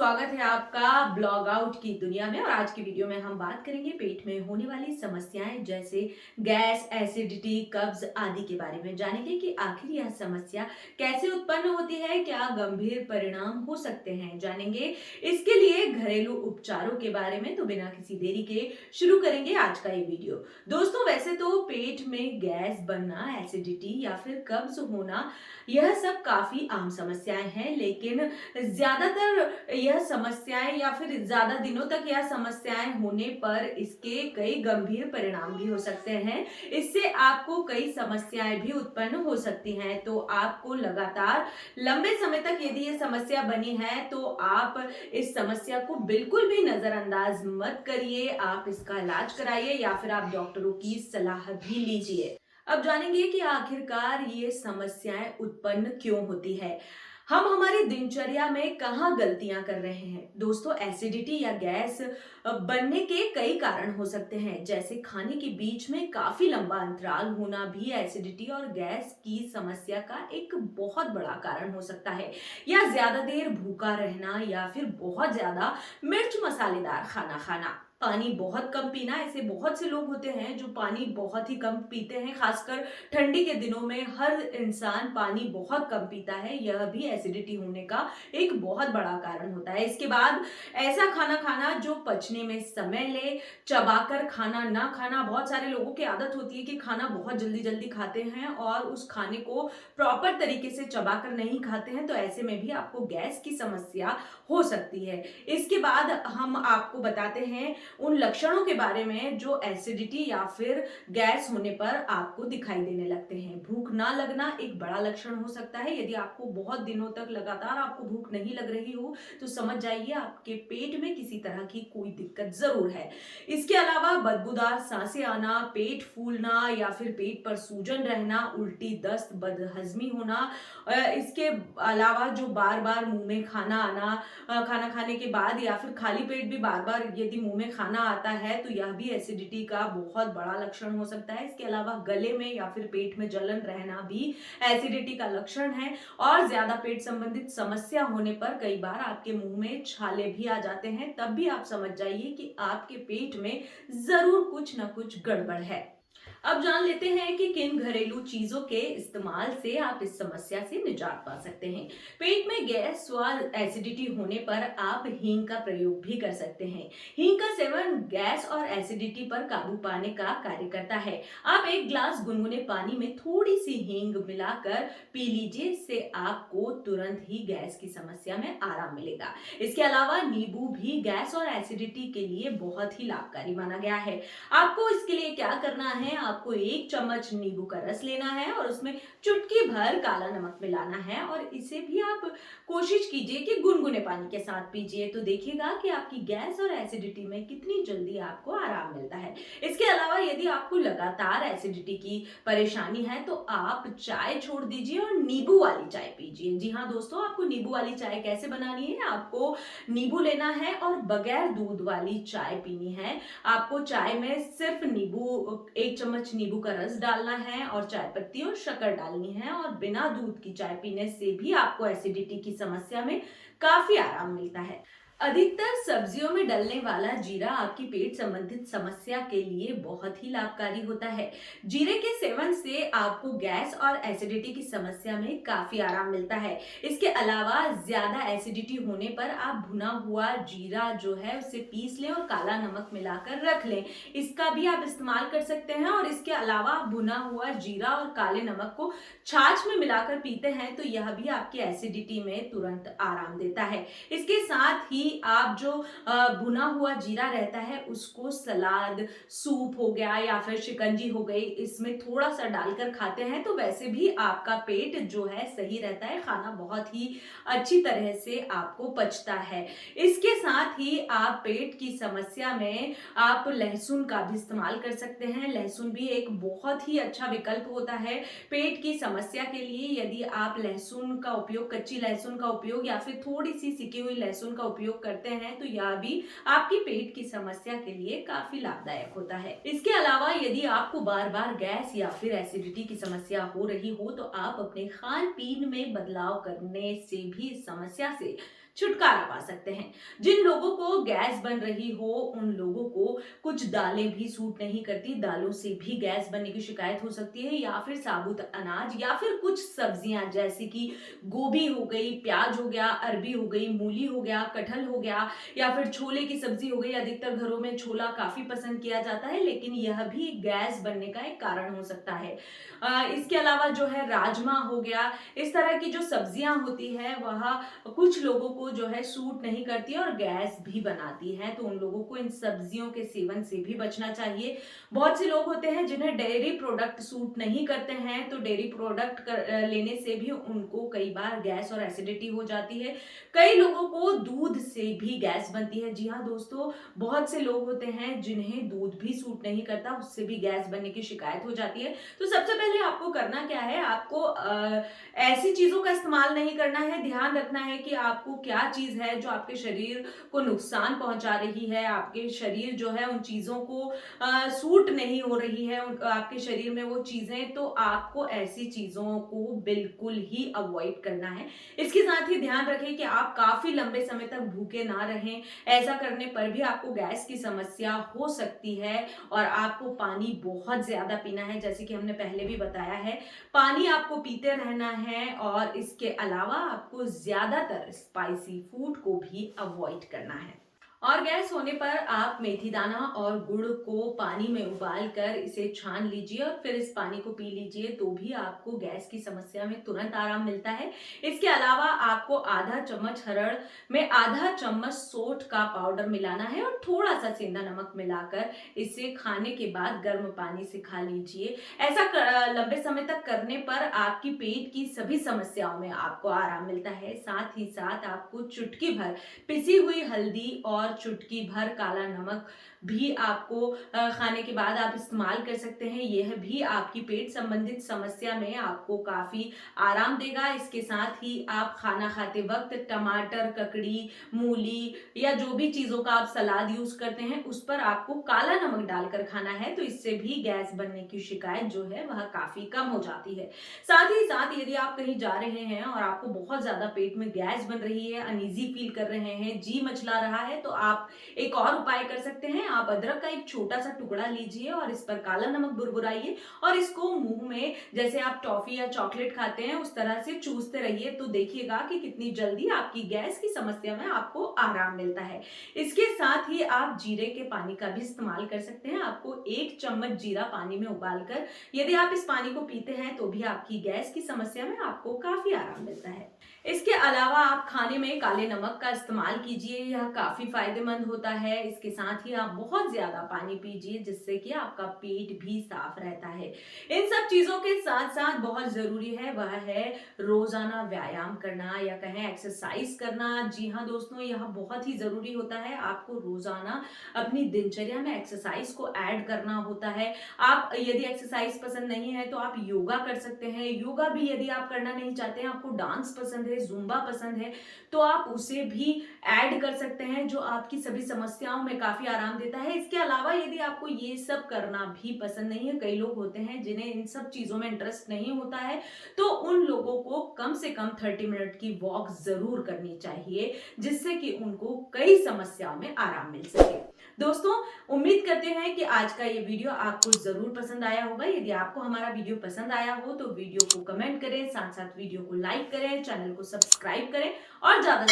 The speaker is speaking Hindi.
स्वागत है आपका ब्लॉग आउट की दुनिया में। और आज की वीडियो में हम बात करेंगे पेट में होने वाली समस्याएं जैसे गैस, एसिडिटी, कब्ज आदि के बारे में। जानेंगे कि आखिर यह समस्या कैसे उत्पन्न होती है, क्या गंभीर परिणाम हो सकते हैं, जानेंगे इसके लिए घरेलू उपचारों के बारे में। तो बिना किसी देरी के शुरू करेंगे आज का ये वीडियो। दोस्तों, वैसे तो पेट में गैस बनना, एसिडिटी या फिर कब्ज होना, यह सब काफी आम समस्याएं हैं, लेकिन ज्यादातर यह समस्याएं या फिर ज्यादा दिनों तक यह समस्याएं होने पर इसके कई गंभीर परिणाम भी हो सकते हैं। इससे आपको कई समस्याएं भी उत्पन्न हो सकती हैं। तो आपको लगातार लंबे समय तक यदि ये समस्या बनी है तो आप इस समस्या को बिल्कुल भी नजरअंदाज मत करिए। आप इसका इलाज कराइए या फिर आप डॉक्टरों की सलाह भी लीजिए। अब जानेंगे कि आखिरकार ये समस्याएं उत्पन्न क्यों होती है। हम हमारी दिनचर्या में कहाँ गलतियां कर रहे हैं। दोस्तों, एसिडिटी या गैस बनने के कई कारण हो सकते हैं, जैसे खाने के बीच में काफी लंबा अंतराल होना भी एसिडिटी और गैस की समस्या का एक बहुत बड़ा कारण हो सकता है, या ज्यादा देर भूखा रहना, या फिर बहुत ज्यादा मिर्च मसालेदार खाना खाना, पानी बहुत कम पीना। ऐसे बहुत से लोग होते हैं जो पानी बहुत ही कम पीते हैं, खासकर ठंडी के दिनों में हर इंसान पानी बहुत कम पीता है। यह भी एसिडिटी होने का एक बहुत बड़ा कारण होता है। इसके बाद ऐसा खाना खाना जो पचने में समय ले, चबाकर खाना ना खाना। बहुत सारे लोगों की आदत होती है कि खाना बहुत जल्दी जल्दी खाते हैं और उस खाने को प्रॉपर तरीके से चबाकर नहीं खाते हैं, तो ऐसे में भी आपको गैस की समस्या हो सकती है। इसके बाद हम आपको बताते हैं उन लक्षणों के बारे में जो एसिडिटी या फिर गैस होने पर आपको दिखाई देने लगते हैं। भूख ना लगना एक बड़ा लक्षण हो सकता है। यदि आपको बहुत दिनों तक लगातार आपको भूख नहीं लग रही हो तो समझ जाइए आपके पेट में किसी तरह की कोई दिक्कत जरूर है। इसके अलावा बदबूदार सांसें आना, पेट फूलना या फिर पेट पर सूजन रहना, उल्टी, दस्त, बदहजमी होना, इसके अलावा जो बार बार मुंह में खाना आना, खाना खाने के बाद या फिर खाली पेट भी बार बार यदि मुंह में खाना आता है तो यह भी एसिडिटी का बहुत बड़ा लक्षण हो सकता है। इसके अलावा गले में या फिर पेट में जलन रहना भी एसिडिटी का लक्षण है। और ज्यादा पेट संबंधित समस्या होने पर कई बार आपके मुंह में छाले भी आ जाते हैं, तब भी आप समझ जाइए कि आपके पेट में जरूर कुछ ना कुछ गड़बड़ है। अब जान लेते हैं कि किन घरेलू चीजों के इस्तेमाल से आप इस समस्या से निजात पा सकते हैं। पेट में गैस व एसिडिटी होने पर आप हींग का प्रयोग भी कर सकते हैं। हींग का सेवन गैस और एसिडिटी पर काबू पाने का कार्य करता है। आप एक ग्लास गुनगुने पानी में थोड़ी सी हींग मिलाकर पी लीजिए, इससे आपको तुरंत ही गैस की समस्या में आराम मिलेगा। इसके अलावा नींबू भी गैस और एसिडिटी के लिए बहुत ही लाभकारी माना गया है। आपको इसके लिए क्या करना है, आपको एक चम्मच नींबू का रस लेना है और उसमें चुटकी भर काला नमक मिलाना है, और इसे भी आप कोशिश कीजिए कि गुनगुने पानी के साथ पीजिए। तो देखिएगा कि आपकी गैस और एसिडिटी में कितनी जल्दी आपको आराम मिलता है। इसके अलावा यदि आपको लगातार एसिडिटी की परेशानी है तो आप चाय छोड़ दीजिए और नींबू वाली चाय पीजिए। जी हाँ दोस्तों, आपको नींबू वाली चाय कैसे बनानी है, आपको नींबू लेना है और बगैर दूध वाली चाय पीनी है। आपको चाय में सिर्फ नींबू, एक चम्मच नींबू का रस डालना है और चाय पत्ती और शक्कर डालनी है, और बिना दूध की चाय पीने से भी आपको एसिडिटी की समस्या में काफी आराम मिलता है। अधिकतर सब्जियों में डलने वाला जीरा आपकी पेट संबंधित समस्या के लिए बहुत ही लाभकारी होता है। जीरे के सेवन से आपको गैस और एसिडिटी की समस्या में काफी आराम मिलता है। इसके अलावा ज्यादा एसिडिटी होने पर आप भुना हुआ जीरा जो है उसे पीस लें और काला नमक मिलाकर रख लें, इसका भी आप इस्तेमाल कर सकते हैं। और इसके अलावा आप भुना हुआ जीरा और काले नमक को छाछ में मिलाकर पीते हैं तो यह भी आपकी एसिडिटी में तुरंत आराम देता है। इसके साथ ही आप जो भुना हुआ जीरा रहता है उसको सलाद, सूप हो गया या फिर शिकंजी हो गई, इसमें थोड़ा सा डालकर खाते हैं तो वैसे भी आपका पेट जो है सही रहता है, खाना बहुत ही अच्छी तरह से आपको पचता है। इसके साथ ही आप पेट की समस्या में आप लहसुन का भी इस्तेमाल कर सकते हैं। लहसुन भी एक बहुत ही अच्छा विकल्प होता है पेट की समस्या के लिए। यदि आप लहसुन का उपयोग, कच्ची लहसुन का उपयोग या फिर थोड़ी सी सिकी हुई लहसुन का उपयोग करते हैं तो यह भी आपकी पेट की समस्या के लिए काफी लाभदायक होता है। इसके अलावा यदि आपको बार बार गैस या फिर एसिडिटी की समस्या हो रही हो तो आप अपने खान पीन में बदलाव करने से भी इस समस्या से छुटकारा पा सकते हैं। जिन लोगों को गैस बन रही हो उन लोगों को कुछ दालें भी सूट नहीं करती, दालों से भी गैस बनने की शिकायत हो सकती है, या फिर साबुत अनाज या फिर कुछ सब्जियां जैसे कि गोभी हो गई, प्याज हो गया, अरबी हो गई, मूली हो गया, कटहल हो गया, या फिर छोले की सब्जी हो गई। अधिकतर घरों में छोला काफी पसंद किया जाता है, लेकिन यह भी गैस बनने का एक कारण हो सकता है। इसके अलावा जो है राजमा हो गया, इस तरह की जो सब्जियां होती है वह कुछ लोगों को जो है सूट नहीं करती है और गैस भी बनाती है, तो उन लोगों को इन सब्जियों के सेवन से भी बचना चाहिए। बहुत से लोग होते हैं जिन्हें डेयरी प्रोडक्ट सूट नहीं करते हैं, तो डेयरी प्रोडक्ट लेने से भी उनको कई बार गैस और एसिडिटी हो जाती है। कई लोगों को दूध से भी गैस बनती है। जी हाँ दोस्तों, बहुत से लोग होते हैं जिन्हें दूध भी सूट नहीं करता, उससे भी गैस बनने की शिकायत हो जाती है। तो सबसे पहले आपको करना क्या है, आपको ऐसी चीजों का इस्तेमाल नहीं करना है। ध्यान रखना है कि आपको क्या चीज है जो आपके शरीर को नुकसान पहुंचा रही है, आपके शरीर जो है उन चीजों को सूट नहीं हो रही है आपके शरीर में वो चीजें, तो आपको ऐसी चीजों को बिल्कुल ही अवॉइड करना है। इसके साथ ही ध्यान रखें कि आप काफी लंबे समय तक भूखे ना रहें। ऐसा करने पर भी आपको गैस की समस्या हो सकती है। और आपको पानी बहुत ज्यादा पीना है, जैसे कि हमने पहले भी बताया है, पानी आपको पीते रहना है। और इसके अलावा आपको ज्यादातर स्पाइसी फूड को भी अवॉइड करना है। और गैस होने पर आप मेथी दाना और गुड़ को पानी में उबाल कर इसे छान लीजिए और फिर इस पानी को पी लीजिए, तो भी आपको गैस की समस्या में तुरंत आराम मिलता है। इसके अलावा आपको आधा चम्मच हरड़ में आधा चम्मच सोंठ का पाउडर मिलाना है और थोड़ा सा सेंधा नमक मिलाकर इसे खाने के बाद गर्म पानी से खा लीजिए। ऐसा लंबे समय तक करने पर आपकी पेट की सभी समस्याओं में आपको आराम मिलता है। साथ ही साथ आपको चुटकी भर पिसी हुई हल्दी और चुटकी भर काला नमक भी आपको खाने के बाद आप इस्तेमाल कर सकते हैं। यह भी आपकी पेट संबंधित समस्या में आपको काफी आराम देगा। इसके साथ ही आप खाना खाते वक्त टमाटर, ककड़ी, मूली या जो भी चीजों का आप सलाद यूज करते हैं उस पर आपको काला नमक डालकर खाना है, तो इससे भी गैस बनने की शिकायत जो है वह काफी कम हो जाती है। साथ ही साथ यदि आप कहीं जा रहे हैं और आपको बहुत ज्यादा पेट में गैस बन रही है, अनईजी फील कर रहे हैं, जी मचला रहा है, तो आप एक और उपाय कर सकते हैं। आप अदरक का एक छोटा सा टुकड़ा लीजिए और इस पर काला नमक बुरबुराइए और इसको मुंह में जैसे आप टॉफी या चॉकलेट खाते हैं उस तरह से चूसते रहिए, तो देखिएगा कि कितनी जल्दी आपकी गैस की समस्या में आपको आराम मिलता है। इसके साथ ही आप जीरे के पानी का भी इस्तेमाल कर सकते हैं। आपको 1 चम्मच जीरा पानी में उबालकर यदि आप इस पानी को पीते हैं तो भी आपकी गैस की समस्या में आपको काफी आराम मिलता है। इसके अलावा आप खाने में काले नमक का इस्तेमाल कीजिए, यह काफी फायदेमंद होता है। इसके साथ ही आप बहुत ज्यादा पानी पीजिए जिससे कि आपका पेट भी साफ रहता है। इन सब चीजों के साथ साथ बहुत जरूरी है वह है रोजाना व्यायाम करना या कहें एक्सरसाइज करना। जी हाँ दोस्तों, यह बहुत ही जरूरी होता है। आपको रोजाना अपनी दिनचर्या में एक्सरसाइज को ऐड करना होता है। आप यदि एक्सरसाइज पसंद नहीं है तो आप योगा कर सकते हैं। योगा भी यदि आप करना नहीं चाहते हैं, आपको डांस पसंद है, जुम्बा पसंद है, तो आप उसे भी ऐड कर सकते हैं जो आपकी सभी समस्याओं में काफी आराम देता है। इसके अलावा यदि आपको ये सब करना भी पसंद नहीं है, कई लोग होते हैं जिन्हें इन सब चीजों में इंटरेस्ट नहीं होता है, तो उन लोगों को कम से कम 30 मिनट की वॉक जरूर करनी चाहिए जिससे कि उनको कई समस्याओं में आराम मिल सके। दोस्तों, उम्मीद करते हैं कि आज का ये वीडियो आपको जरूर पसंद आया होगा। यदि आपको हमारा वीडियो पसंद आया हो तो वीडियो को कमेंट करें, साथ साथ वीडियो को लाइक करें, चैनल को सब्सक्राइब करें और ज्यादा